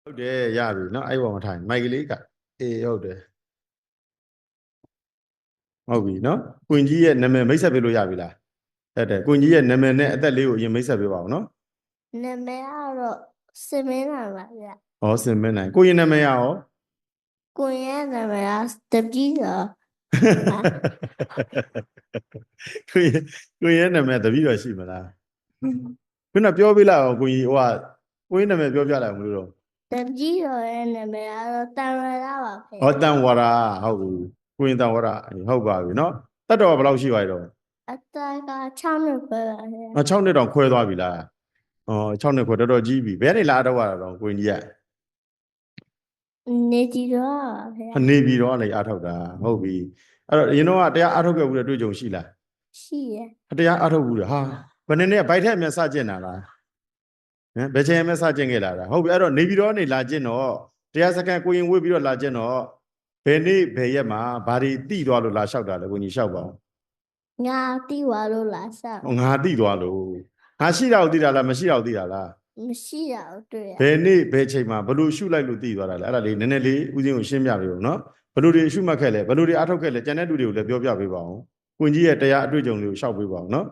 ဟုတ်တယ်ရပြီเนาะအဲ့ပေါ်မှာထိုင်မိုက်ကလေးကအေးဟုတ်တယ်ဟုတ်ပြီเนาะကွင်ကြီးရဲ့နာမည်မိတ်ဆက်ပေးလို့ရပြီလားဟုတ်တယ်ကွင်ကြီးရဲ့နာမည်နဲ့အသက်လေးကိုအရင်မိတ်ဆက်ပေးပါအောင်เนาะနာမည်ကတော့စင်မင်းနိုင်ပါဗျဟောစင်မင်းနိုင်ကိုရင်နာမည်ရောကိုရဲ့နာမည်ကတပည့်တော်ကိုရင်နာမည်တပည့်တော်ရှိမလားခုနပြောပေးလိုက်အောင်ကိုကြီးဟိုကကိုရင်နာမည်ပြောပြလိုက်အောင်မလို့တော့တပည့်တော်ရဲ့နာမည်ကတော့တန်ရတာပါဖေဟောတန်ဝရာဟုတ်ပြီကိုရင်တန်ဝရာဟုတ်ပါပြီเนาะတတ်တော်ဘယ်လောက်ရှိပါလဲတော့အသက်က6နှစ်ပဲပါဗျ6နှစ်တောင်ခွဲသွားပြီလား6နှစ်ခွဲတော်တော်ကြီးပြီဘယ်နေလာတော့ရတော့ကိုကြီးနေကြည့်တော့ပါဗျနေပြီတော့လည်းအားထုတ်တာဟုတ်ပြီအဲ့တော့အရင်တော့တရားအားထုတ်ခဲ့ဘူးတဲ့တွေ့ကြုံရှိလားရှိရတရားအားထုတ်ဘူးလေဟာဘယ်နဲ့ဘိုက်ထက်အမြတ်စကျင်တာလားဟမ်ဘယ်ချိန်အမြတ်စကျင်ခဲ့လာတာဟုတ်ပြီအဲ့တော့နေပြီတော့နေလာကျင်တော့တရားစကန်ကိုရင်ဝေ့ပြီးတော့လာကျင်တော့ဘယ်နေ့ဘယ်ရက်မှာဘာတွေတိသွားလို့လာလျှောက်တာလဲကိုကြီးလျှောက်ပါအောင်ငါတိသွားလို့လားဆောက်ငါတိသွားလို့ငါရှိတာကိုတိတာလားမရှိတာကိုတိတာလားမရှိတာတွေ့ရဘယ်နေ့ဘယ်ချိန်မှာဘလို့ရှုလိုက်လို့တိသွားတာလဲအဲ့ဒါလေးနည်းနည်းလေးဦးစင်းကိုရှင်းပြပေးဦးနော်ဘလို့တွေရှုမှတ်ခဲ့လဲဘလို့တွေအားထုတ်ခဲ့လဲကျန်တဲ့လူတွေကိုလည်းပြောပြပေးပါအောင်ကွင်ကြီးရဲ့တရားအတွေ့အကြုံတွေကိုရှောက်ပေးပါအောင်နော်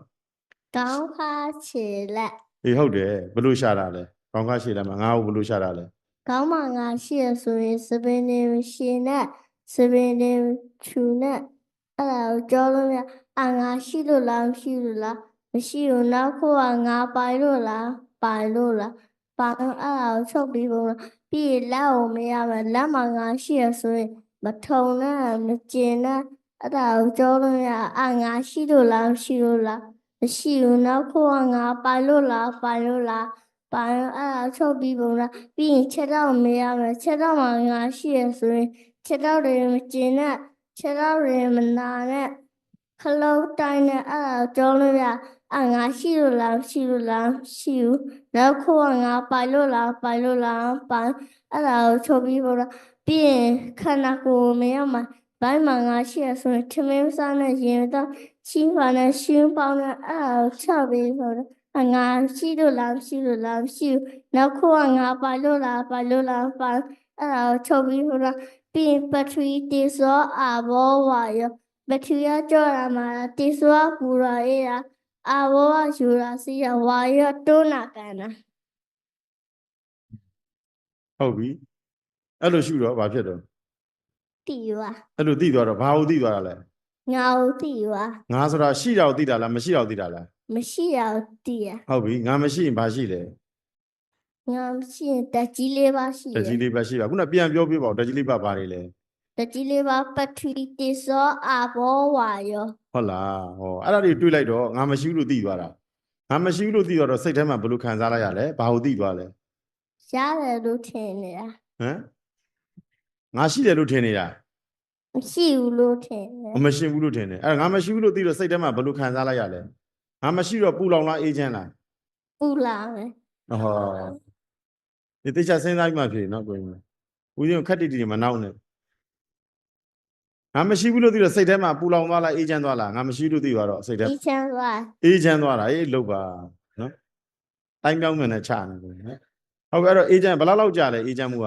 ကောင်းခါခြေလက်အေးဟုတ်တယ်ဘလို့ရှာတာလဲကောင်းကားရှည်တယ်မှာငါ့ကိုဘလို့ရှာတာလဲကောင်းမှငါရှိရဆိုရင်စပင်းနေရှင်နဲ့စပင်းနေချူနဲ့အဲ့ဒါကိုကြောလို့ရငါရှိလို့လားမရှိလို့လားမရှိဘူးနောက်ခုကငါပိုင်လို့လားပိုင်လို့လားပိုင်အဲ့ဒါကိုချုပ်ပြီးပုံလားပြီးရင်လက်ကိုမရမယ်လက်မှာငါရှိရဆိုရင်မထုံနဲ့မကျင်နဲ့အဲ့ဒါကိုကြောလို့ရငါရှိလို့လားမရှိလို့လားမရှိဘူးနောက်ခုကငါပိုင်လို့လားပိုင်လို့လားပိုင်အဲ့ဒါချုပ်ပြီးပုံလားပြီးရင်ချက်တော့မရမယ်ချက်တော့မှငါရှိရဆိုရင်ချက်တော့တွေမကျင်နဲ့ချက်တော့တွေမနာနဲ့ခလုံးတိုင်းနဲ့အဲ့ဒါကြောလို့ရငါရှိလို့လားရှိလို့လားရှိဘူးနောက်ခုကငါပိုင်လို့လားပိုင်လို့လားပိုင်အဲ့ဒါကိုချုပ်ပြီးပုံလားပြီးရင်ခန္ဓာကိုယ်မရမှာဘိုင်းမှာငါရှိရဆိုရင်ထမင်းစားနဲ့ရင်တော့ချင်းပါနဲ့ရှင်းပေါင်းနဲ့အဲ့ဒါကိုချုပ်ပြီးပုံလားငါရှိလို့လားရှိလို့လားရှိဘူးနောက်ခုကငါပိုင်လို့လားပိုင်လို့လားပိုင်အဲ့ဒါကိုချုပ်ပြီးပုံလားပြီးရင်ပထဝီတေဇောဘောဝါယောဘက်ထရီးယားကြောတာမှာတေဇောပူရာအေးရာဘောကယူရာစီရဝါယောတွန်းနာကန်တာဟုတ်ပြီအဲ့လိုရှုတော့ဘာဖြစ်တော့တိပါအဲ့လိုတိသွားတော့ဘာကိုတိသွားတာလဲငါကိုတိပါငါဆိုတာရှိတာကိုတိတာလားမရှိတာကိုတိတာလားမရှိတာကိုတိရဟုတ်ပြီငါမရှိရင်ဘာရှိလဲငါမရှိရင်တက်ကြီးလေးပါရှိတက်ကြီးလေးပါရှိပါခုနပြန်ပြောပြပါဦးတက်ကြီးလေးပါဘာတွေလဲတက်ကြီးလေးပါပထဝီတေဇောဘောဝါယောဟုတ်လားဟောအဲ့ဒါတွေတွေးလိုက်တော့ငါမရှိဘူးလို့သိသွားတာငါမရှိဘူးလို့သိတော့စိတ်ထဲမှာဘယ်လိုခံစားလိုက်ရလဲဘာလို့သိသွားလဲရတယ်လို့ထင်နေတာဟမ်ငါရှိတယ်လို့ထင်နေတာမရှိဘူးလို့ထင်တယ်မရှိဘူးလို့ထင်တယ်အဲ့ငါမရှိဘူးလို့သိတော့စိတ်ထဲမှာဘယ်လိုခံစားလိုက်ရလဲငါမရှိတော့ပူလောင်လားအေးချမ်းလားပူလာမယ်ဟောဒီတိကျစဉ်းစားပြီးမှဖြစ်နော်ကိုကြီးဦးဇင်းခက်တိတိမနောက်နဲ့ငါမရှိဘူးလို့သိတော့စိတ်ထဲမှာပူလောင်သွားလားအေးချမ်းသွားလားငါမရှိလို့သိသွားတော့စိတ်ထဲအေးချမ်းသွားအေးချမ်းသွားတာအေးလုတ်ပါနော်တိုင်းပြောင်းမြန်နဲ့ချနေတယ်နော်ဟုတ်ကဲ့အဲ့တော့အေးချမ်းဘယ်လောက်ကြာလဲအေးချမ်းမှုက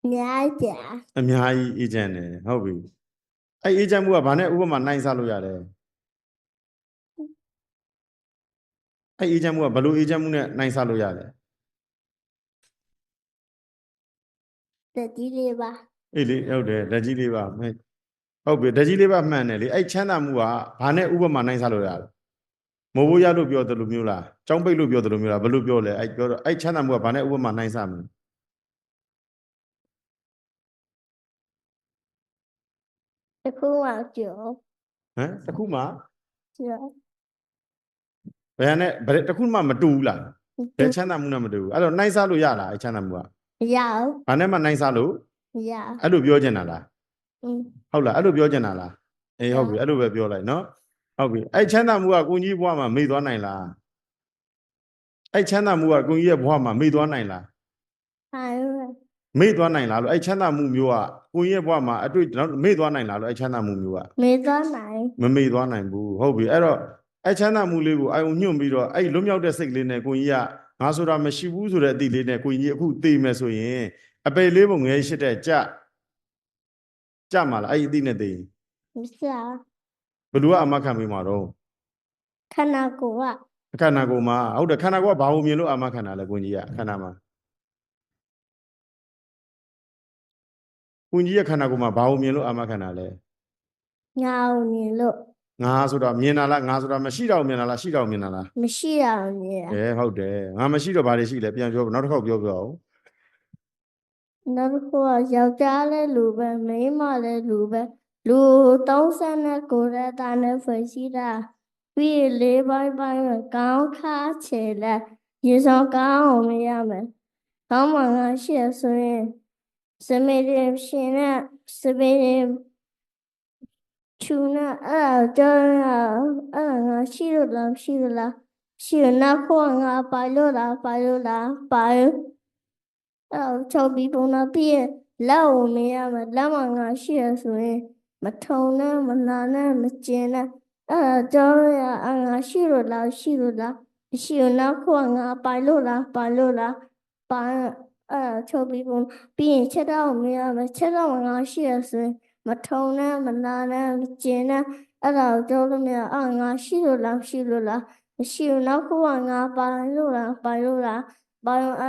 အများကြီးအများကြီးအေးချမ်းတယ်ဟုတ်ပြီအဲ့အေးချမ်းမှုကဘာနဲ့ဥပမာနိုင်စားလို့ရလဲအဲ့အေးချမ်းမှုကဘယ်လိုအေးချမ်းမှုနဲ့နိုင်စားလို့ရလဲတက်ကြီးလေးပါအေးလေဟုတ်တယ်ဓာတ်ကြီးလေးပါဟုတ်ပြီဓာတ်ကြီးလေးပါမှန်တယ်လေအဲ့ချမ်းသာမှုကဘာနဲ့ဥပမာနိုင်စားလို့ရလဲမိုးဘိုးရလို့ပြောတယ်လို့မျိုးလားကြောင်းပိတ်လို့ပြောတယ်လို့မျိုးလားဘယ်လိုပြောလဲအဲ့ပြောတော့အဲ့ချမ်းသာမှုကဘာနဲ့ဥပမာနိုင်စားမလဲတခုမှကျော်ဟမ်တခုမှကျော်ဘယ်နဲ့တခုမှမတူဘူးလားဘယ်ချမ်းသာမှုနဲ့မတူဘူးအဲ့တော့နိုင်စားလို့ရလားအဲ့ချမ်းသာမှုကမရဘူးဘာနဲ့မှနိုင်စားလို့မရအဲ့လိုပြောချင်တာလားဟုတ်လားအဲ့လိုပြောချင်တာလားအေးဟုတ်ပြီအဲ့လိုပဲပြောလိုက်နော်ဟုတ်ပြီအဲ့ချမ်းသာမှုကကိုကြီးဘွားမှာမေ့သွားနိုင်လားအဲ့ချမ်းသာမှုကကိုကြီးရဲ့ဘွားမှာမေ့သွားနိုင်လားမေ့သွားနိုင်လားလို့အဲ့ချမ်းသာမှုမျိုးကကိုကြီးရဲ့ဘွားမှာအတွေ့မေ့သွားနိုင်လားလို့အဲ့ချမ်းသာမှုမျိုးကမေ့သွားနိုင်မမေ့သွားနိုင်ဘူးဟုတ်ပြီအဲ့တော့ ချမ်းသာမှုလေးကိုအာယုံညွန့်ပြီးတော့အဲ့လွတ်မြောက်တဲ့စိတ်လေးနဲ့ကိုကြီးကငါဆိုတာမရှိဘူးဆိုတဲ့အသည့်လေးနဲ့ကိုကြီးအခုသိမယ်ဆိုရင်အပေလေးပုံငယ်ရှိတဲ့ကြမှာလားအဲ့ဒီအသည့်နဲ့သိ မရှိဘူး ဘယ်သူကအမခံပေးမှာတော့ ခန္ဓာကိုယ်က ခန္ဓာကိုယ်မှာဟုတ်တယ်ခန္ဓာကိုယ်ကဘာလို့မြင်လို့အမခံတာလဲကိုကြီးကခန္ဓာမှာကိုကြီးရဲ့ခန္ဓာကိုယ်မှာဘာလို့မြင်လို့အမခံတာလဲ ငါ့ကိုမြင်လို့ ငါဆိုတာမြင်တာလားငါဆိုတာမရှိတော့မြင်တာလားရှိတော့မြင်တာလား မရှိရအောင်မြင်တာ ဟုတ်တယ်ငါမရှိတော့ဘာတွေရှိလဲပြန်ပြောနောက်တစ်ခေါက်ပြောပြအောင် နောက်တစ်ခုကယောက်ျားလည်းလူပဲမိန်းမလည်းလူပဲလူ39ရက်သားနဲ့ဖွဲ့စည်းတာပြီးရင်၄ပိုင်းပိုင်းကကောင်းခါချေလက်ရေစောင်းကောင်းအောင်မရမယ်ကောင်းမှငါရှိရဆိုရင်စမေရင်ရှင်နဲ့စမေရင်ချူနဲ့အဲ့ဒါကြောင့်အဲ့ဒါငါရှိလို့လားမရှိလို့လားရှိရနောက်ခေါ်ငါပိုင်လို့လားပိုင်လို့လားပိုင်ချုပ်ပြီးပုံနာပြည့်လက်ကိုမရမယ်လက်မငါရှိရဆိုရင်မထုံနဲ့မနာနဲ့မကျင်နဲ့အဲ့ဒါကြောင့်ငါရှိလို့လားရှိလို့လားရှိရနောက်ခေါ်ငါပိုင်လို့လားပိုင်လို့လားပိုင်ချုပ်ပြီးပုံပြီးရင်ချက်တော့မရမယ်ချက်တော့ငါရှိရဆိုရင်မထုံနဲ့မနာနဲ့မကျင်နဲ့အဲ့ဒါကြောင့်မရငါရှိလို့လားရှိလို့လားမရှိဘူးနောက်ခေါ်ငါပိုင်လို့လားပိုင်လို့လားဘာလို့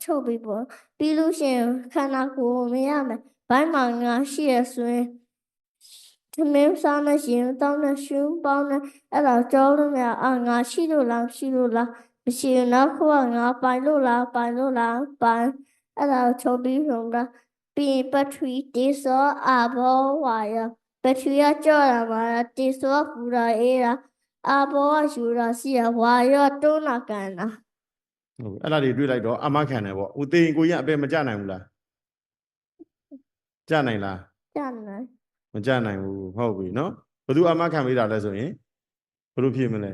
ချုပ်ပြီးပေါ့ပြီးလို့ရှိရင်ခန္ဓာကိုယ်မရမယ်ဘိုင်းမှာငါရှိရဆိုရင်သမင်းစားနဲ့ရှင်တောင်းနဲ့ရှုံးပေါင်းနဲ့အဲ့ဒါကြောလို့မရငါရှိလို့လားရှိလို့လားမရှိဘူးနောက်ခေါ်ငါပိုင်လို့လားပိုင်လို့လားပိုင်အဲ့ဒါချုပ်ပြီးဆုံးတာပြီးပထဝီတေဇောအဘောဝါယပထဝီကကြောတာမှာတေဇောပူတာအေးတာအဘောကယူတာစီရဝါယတွန်းလာကန်တာဟုတ်အဲ့ဒါတွေတွေ့လိုက်တော့အမခံတယ်ပေါ့ဦးသိရင်ကိုကြီးအပေမကြနိုင်ဘူးလားကြနိုင်လား ကြနိုင် မကြနိုင်ဘူးဟုတ်ပြီနော်ဘယ်သူအမခံပေးတာလဲဆိုရင်ဘယ်လိုဖြစ်မလဲ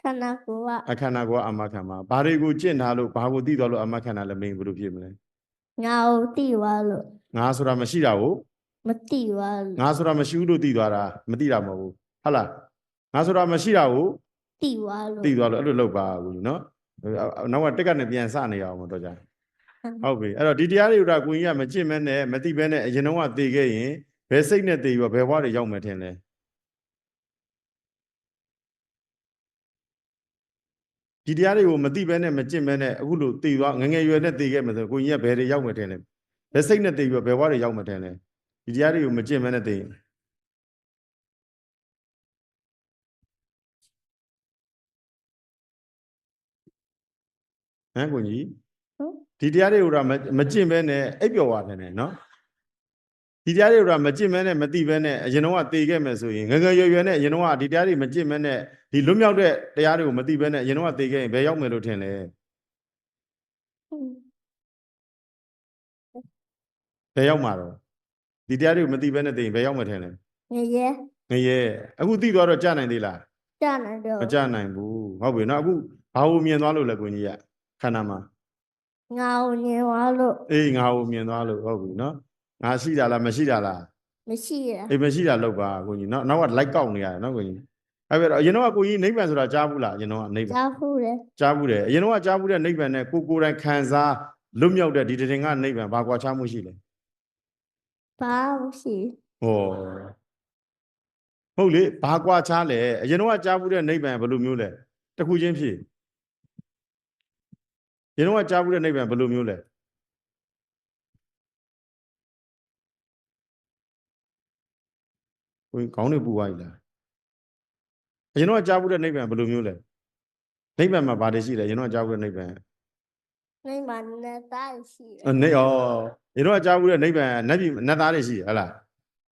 ခန္ဓာကိုယ်က အခန္ဓာကိုယ်ကအမခံပါဘာတွေကိုကျင့်ထားလို့ဘာကိုသိသွားလို့အမခံတာလဲမင်းဘယ်လိုဖြစ်မလဲ ငါ့ကိုသိသွားလို့ ငါဆိုတာမရှိတာကို မသိသွားလို့ ငါဆိုတာမရှိဘူးလို့သိသွားတာမသိတာမဟုတ်ဘူးဟုတ်လားငါဆိုတာမရှိတာကို သိသွားလို့ သိသွားလို့အဲ့လိုလုပ်ပါဘူးနော်နောက်ကတက်ကနေပြန်စနေရအောင်တော့ကြာဟုတ်ပြီအဲ့တော့ဒီတရားတွေကကိုကြီးကမကြင့်မဲနဲ့မသိပဲနဲ့အရင်တော့ကသိခဲ့ရင်ဘယ်စိတ်နဲ့သိရောဘယ်ဘဝတွေရောက်မယ်ထင်လဲဒီတရားတွေကိုမသိပဲနဲ့မကြင့်မဲနဲ့အခုလိုသိသွားငငယ်ရွယ်နဲ့သိခဲ့မယ်ဆိုကိုကြီးကဘယ်တွေရောက်မယ်ထင်လဲဘယ်စိတ်နဲ့သိရောဘယ်ဘဝတွေရောက်မယ်ထင်လဲဒီတရားတွေကိုမကြင့်မဲနဲ့သိရင်ဟမ်ကိုကြီးဒီတရားတွေကမကြင့်ပဲနဲ့အိပ်ပျော်သွားတယ်နော်ဒီတရားတွေကမကြင့်မဲနဲ့မသိပဲနဲ့အရင်တော့ကသိခဲ့မယ်ဆိုရင်ငငယ်ရွယ်ရွယ်နဲ့အရင်တော့ကဒီတရားတွေမကြင့်မဲနဲ့ဒီလွတ်မြောက်တဲ့တရားတွေကိုမသိပဲနဲ့အရင်တော့ကသိခဲ့ရင်ဘယ်ရောက်မယ်လို့ထင်လဲဘယ်ရောက်မှာတော့ဒီတရားတွေကိုမသိပဲနဲ့သိရင်ဘယ်ရောက်မှာထင်လဲငရဲအခုသိသွားတော့ကြားနိုင်သေးလား ကြနိုင်တော့မကြားနိုင်ဘူးဟုတ်ပြီနော်အခုဘာကိုမြင်သွားလို့လဲကိုကြီးကခန္ဓာမှာငါ့ကိုမြင်သွားလို့အေးငါကိုမြင်သွားလို့ဟုတ်ပြီနော်ငါရှိတာလားမရှိတာလားမရှိရမရှိတာလောက်ပါကိုကြီးနော်နောက်ကလိုက်ကောက်နေရတယ်နော်ကိုကြီးအဲ့ပြီးတော့အရင်တော့ကိုကြီးနိဗ္ဗာန်ဆိုတာကြားဘူးလားအရင်တော့နိဗ္ဗာန်ကြားဘူးတယ်အရင်တော့ကြားဘူးတဲ့နိဗ္ဗာန်နဲ့ကိုယ်တိုင်ခံစားလွတ်မြောက်တဲ့ဒီတင်ကနိဗ္ဗာန်ဘာကွာခြားမှုရှိလဲဘာမရှိ ဟုတ်လေဘာကွာခြားလဲအရင်တော့ကြားဘူးတဲ့နိဗ္ဗာန်ဘယ်လိုမျိုးလဲတခုချင်းဖြစ်အရင်တော့ကြားဘူးတဲ့နိဗ္ဗာန်ဘယ်လိုမျိုးလဲကိုခေါင်းတွေပူသွားပြီလားအရင်တော့ကြားဘူးတဲ့နိဗ္ဗာန်ဘယ်လိုမျိုးလဲနိဗ္ဗာန်မှာဘာတွေရှိလဲအရင်တော့ကြားဘူးတဲ့နိဗ္ဗာန်နိဗ္ဗာန်နဲ့သားရှိတယ်အရင်တော့ကြားဘူးတဲ့နိဗ္ဗာန်နတ်သားတွေရှိဟလား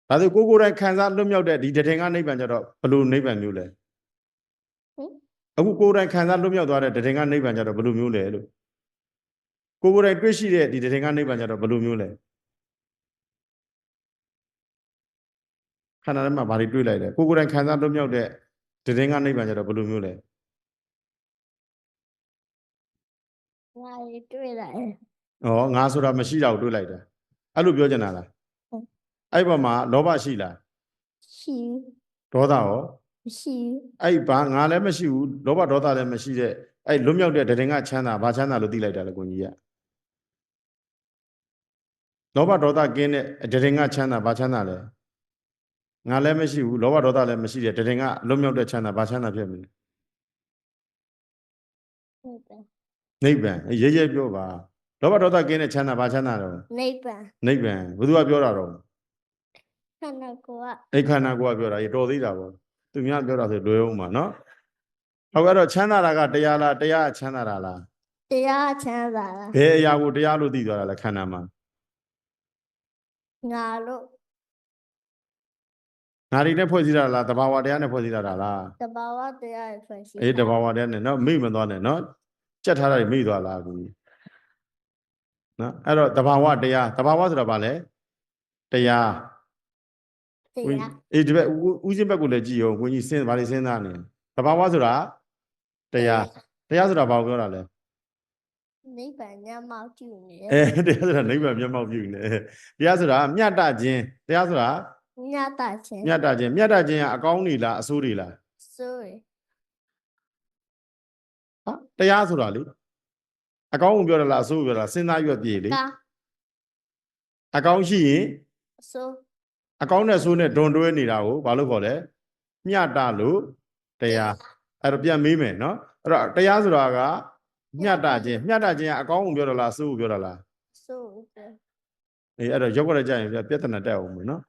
ဒါဆိုကိုယ်တိုင်ခံစားလွတ်မြောက်တဲ့ဒီတည်ငါနိဗ္ဗာန်ကြတော့ဘယ်လိုနိဗ္ဗာန်မျိုးလဲအခုကိုယ်တိုင်ခံစားလွတ်မြောက်သွားတဲ့တည်ငါနိဗ္ဗာန်ကြတော့ဘယ်လိုမျိုးလဲလို့ကိုယ်တိုင်တွေ့ရှိတဲ့ဒီတည်ငါနိဗ္ဗာန်ကြတော့ဘယ်လိုမျိုးလဲခန္ဓာထဲမှာဘာတွေတွေ့လိုက်လဲကိုယ်တိုင်ခံစားလွတ်မြောက်တဲ့တည်ငါနိဗ္ဗာန်ကြတော့ဘယ်လိုမျိုးလဲငါတွေ့လိုက်ငါဆိုတာမရှိတာကိုတွေ့လိုက်တာအဲ့လိုပြောချင်တာလားအဲ့ဘက်မှာလောဘရှိလားရှိဒေါသရော မရှိ အဲ့ဘာငါလည်းမရှိဘူးလောဘဒေါသလည်းမရှိတဲ့အဲ့လွတ်မြောက်တဲ့တရင်ကချမ်းသာဘာချမ်းသာလို့သိလိုက်တာလဲကိုကြီးကလောဘဒေါသကင်းတဲ့တရင်ကချမ်းသာဘာချမ်းသာလဲငါလည်းမရှိဘူးလောဘဒေါသလည်းမရှိတဲ့တရင်ကလွတ်မြောက်တဲ့ချမ်းသာဘာချမ်းသာဖြစ်မလဲ နိဗ္ဗာန် နိဗ္ဗာန်ရဲရဲပြောပါလောဘဒေါသကင်းတဲ့ချမ်းသာဘာချမ်းသာတော့ နိဗ္ဗာန် နိဗ္ဗာန်ဘယ်သူကပြောတာတော့ ခန္ဓာကိုယ်က အဲ့ခန္ဓာကိုယ်ကပြောတာရေတော်သေးတာပေါ့သူများပြောတာဆိုလွယ်အောင်ပါနော်ဟုတ်ကဲ့တော့ချမ်းသာတာကတရားလားတရားချမ်းသာတာလား တရားချမ်းသာလား ဘယ်အရာကိုတရားလို့သိသွားတာလဲခန္ဓာမှာ ငါလို့ ငါတွေနဲ့ဖွဲ့စည်းတာလားတဘာဝတရားနဲ့ဖွဲ့စည်းတာလား တဘာဝတရားရဲ့ဖွဲ့စည်း အေးတဘာဝတရားနဲ့နော်မိမသွားနဲ့နော်ကြက်ထားတာမိသွားလားကူနော်အဲ့တော့တဘာဝတရားတဘာဝဆိုတာဘာလဲတရား တရား အေးဒီဘက်ဦးစင်းဘက်ကိုလည်းကြည့်ရောကိုကြီးစဉ်းဘာတွေစဉ်းစားနေတဘာဝဆိုတာတရားတရားဆိုတာဘာကိုပြောတာလဲ နိဗ္ဗာန်ညမောက်ကျူနေ တရားဆိုတာနိဗ္ဗာန်မျက်မှောက်ပြုနေတရားဆိုတာမြတ်တခြင်းတရားဆိုတာ ညတာချင်း မြတ်တခြင်းကအကောင်းနေလားအဆိုးတွေလား ဆိုရ ဟာတရားဆိုတာလေအကောင်းကိုပြောတာလားအဆိုးကိုပြောတာစဉ်းစားရွက်ပြေလေ ကာ အကောင်းရှိရင် ဆို အကောင်းနဲ့ဆိုးနဲ့ဒွန်တွဲနေတာကိုဘာလို့ခေါ်လဲမြတ်တလို့တရားအဲ့တော့ပြန်မေးမယ်နော်အဲ့တော့တရားဆိုတာကမြတ်တခြင်းကအကောင်းကိုပြောတာလားအဆိုးကိုပြောတာလား ဆို အေးအဲ့တော့ရောက်ကြကြရင်ပြဿနာတက်အောင်မယ်နော်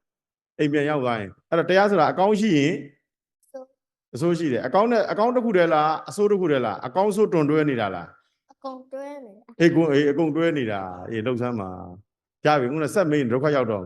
အိမ်ပြန်ရောက်သွားရင်အဲ့တော့တရားဆိုတာအကောင်းရှိရင် ဆို အဆိုးရှိတယ်အကောင်းတစ်ခုတည်းလားအဆိုးတစ်ခုတည်းလားအကောင်းဆိုးတွန်တွဲနေတာလား အကုန်တွဲနေတာ အေးအကုန်တွဲနေတာအေးလှုပ်ဆန်းမှာကြပြီခုနဆက်မင်းဒုက္ခရောက်တော့